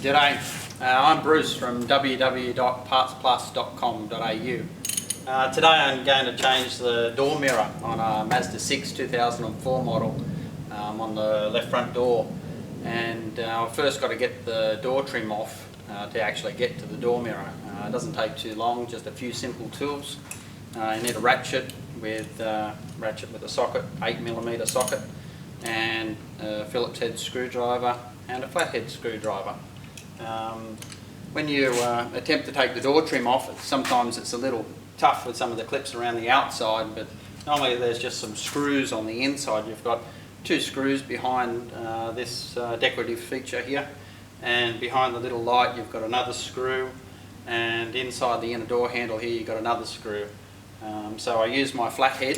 G'day, I'm Bruce from www.partsplus.com.au. Today I'm going to change the door mirror on a Mazda 6 2004 model on the left front door, and I've first got to get the door trim off to actually get to the door mirror. It doesn't take too long, just a few simple tools. You need a ratchet with a socket, 8mm socket, and a Phillips head screwdriver and a flathead screwdriver. When you attempt to take the door trim off, sometimes it's a little tough with some of the clips around the outside, but normally there's just some screws on the inside. You've got two screws behind this decorative feature here, and behind the little light you've got another screw, and inside the inner door handle here you've got another screw. So I use my flathead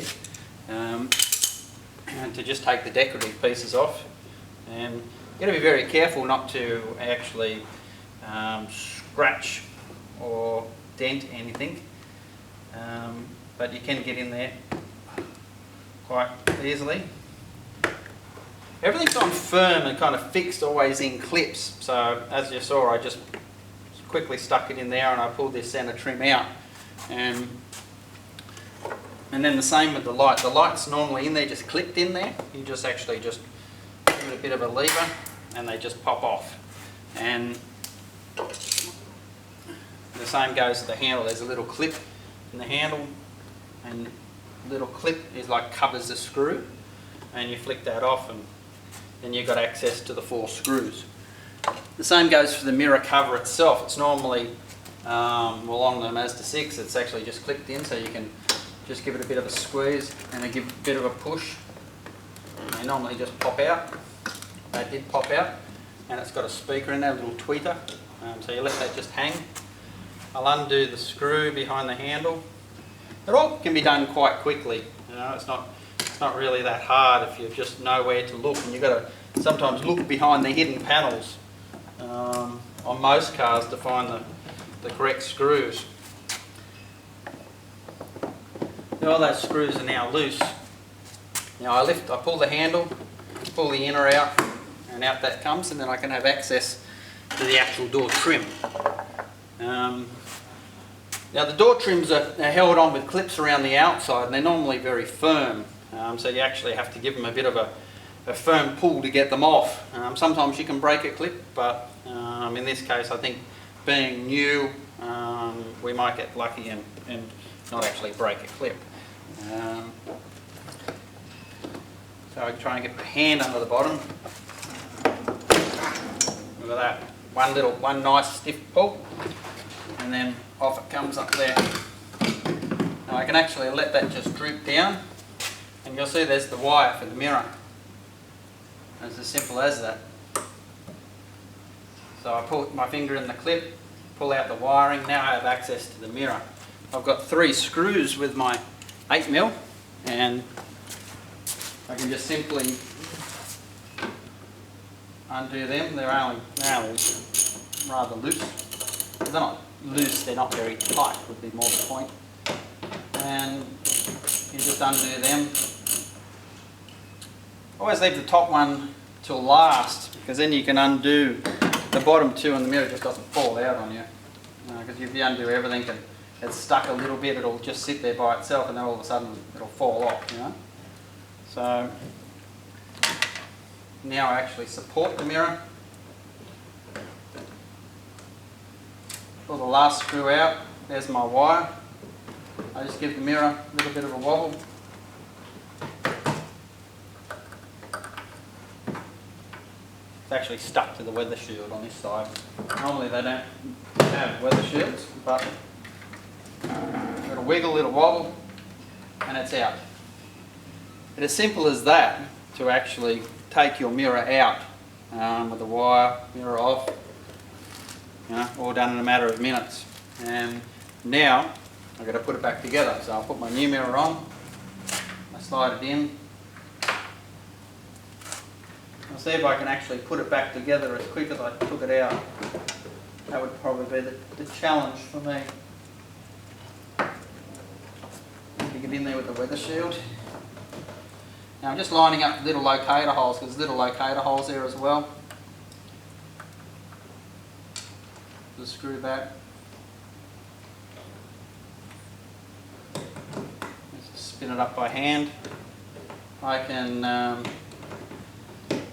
to just take the decorative pieces off, and you've got to be very careful not to actually scratch or dent anything, but you can get in there quite easily. Everything's on firm and kind of fixed, always in clips, so as you saw I just quickly stuck it in there and I pulled this centre trim out, and then the same with the light. The light's normally in there, just clipped in there. You just actually just give it a bit of a lever and they just pop off. And the same goes to the handle. There's a little clip in the handle, and the little clip is like covers the screw, and you flick that off and then you've got access to the 4 screws. The same goes for the mirror cover itself. It's normally, well, on the Mazda 6 it's actually just clipped in, so you can just give it a bit of a squeeze and give a bit of a push. They normally just pop out. They did pop out, and it's got a speaker in there, a little tweeter, so you let that just hang. I'll undo the screw behind the handle. It all can be done quite quickly. You know, it's not really that hard if you just know where to look, and you've got to sometimes look behind the hidden panels on most cars to find the correct screws. All those screws are now loose. Now I pull the handle, pull the inner out, and out that comes, and then I can have access to the actual door trim. Now the door trims are held on with clips around the outside, and they're normally very firm, so you actually have to give them a bit of a firm pull to get them off. Sometimes you can break a clip, but in this case I think, being new, we might get lucky and not actually break a clip. So I try and get the hand under the bottom. Look at that. One nice stiff pull, and then off it comes up there. Now I can actually let that just droop down, and you'll see there's the wire for the mirror. It's as simple as that. So I put my finger in the clip, pull out the wiring. Now I have access to the mirror. I've got 3 screws with my 8mm, and I can just simply undo them. They're only rather loose. They're not loose, they're not very tight, would be more the point. And you just undo them. Always leave the top one till last, because then you can undo the bottom 2 and the mirror just doesn't fall out on you. Because if you undo everything and it's stuck a little bit, it'll just sit there by itself, and then all of a sudden it'll fall off, you know. So now I actually support the mirror. Pull the last screw out. There's my wire. I just give the mirror a little bit of a wobble. It's actually stuck to the weather shield on this side. Normally they don't have weather shields, but it'll wiggle, it'll wobble, and it's out. It's as simple as that to actually take your mirror out with the wire, mirror off, you know, all done in a matter of minutes. And now I've got to put it back together. So I'll put my new mirror on, I slide it in. I'll see if I can actually put it back together as quick as I took it out. That would probably be the challenge for me. Get in there with the weather shield. Now I'm just lining up little locator holes, because there's little locator holes there as well. the screw back. Just spin it up by hand. I can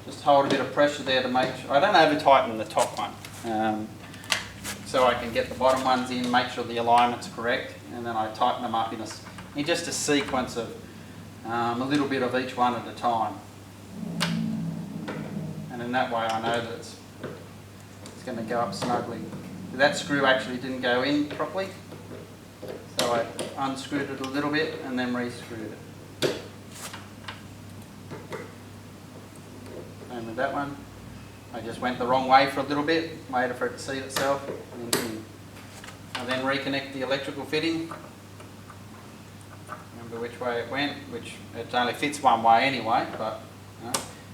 just hold a bit of pressure there to make sure, I don't over tighten the top one, so I can get the bottom ones in, make sure the alignment's correct, and then I tighten them up in just a sequence of a little bit of each one at a time. And in that way I know that it's going to go up snugly. That screw actually didn't go in properly, so I unscrewed it a little bit and then re-screwed it. And with that one, I just went the wrong way for a little bit, waited for it to seat itself, and then I then reconnect the electrical fitting. Remember which way it went, which it only fits one way anyway, but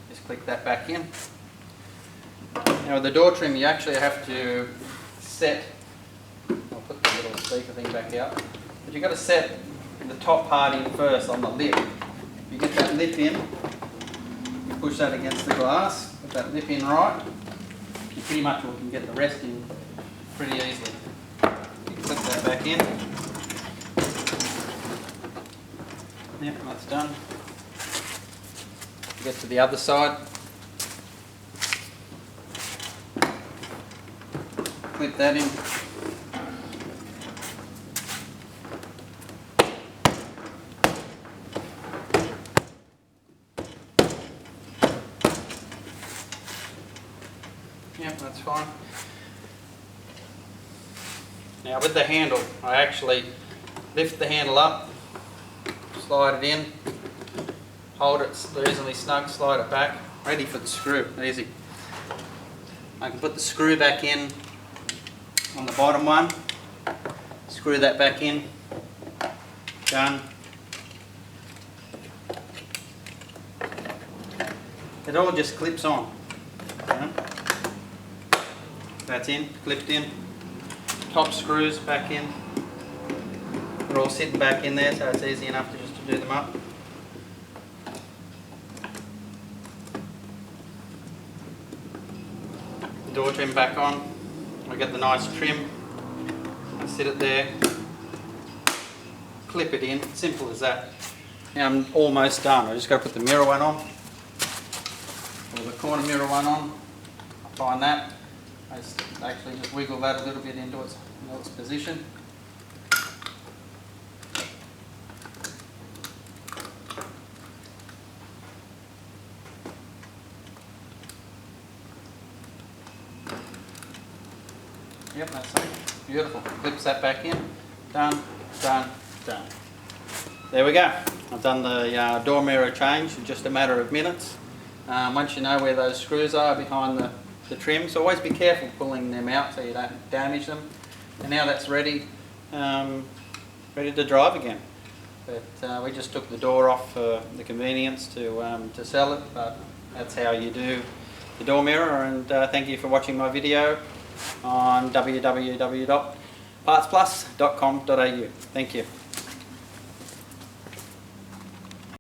just click that back in. Now with the door trim you actually have to set, I'll put the little speaker thing back out, but you've got to set the top part in first on the lip. You get that lip in, you push that against the glass, put that lip in right, you pretty much can get the rest in pretty easily. You can clip that back in. Yep, that's done. Get to the other side. Clip that in. Yep, that's fine. Now with the handle, I actually lift the handle up, slide it in, hold it reasonably snug, slide it back, ready for the screw, easy. I can put the screw back in on the bottom one, screw that back in, done. It all just clips on. That's in, clipped in. Top screws back in. They're all sitting back in there, so it's easy enough to just to do them up. Door trim back on. I get the nice trim. I sit it there. Clip it in. Simple as that. Now I'm almost done. I just got to put the mirror one on, or the corner mirror one on. I find that. I just actually just wiggle that a little bit into its position. Yep, that's it. Beautiful. Clips that back in. Done, done, done. There we go. I've done the door mirror change in just a matter of minutes. Once you know where those screws are behind the trim, so always be careful pulling them out so you don't damage them. And now that's ready, ready to drive again. But we just took the door off for the convenience to sell it, but that's how you do the door mirror. And thank you for watching my video on www.partsplus.com.au. Thank you.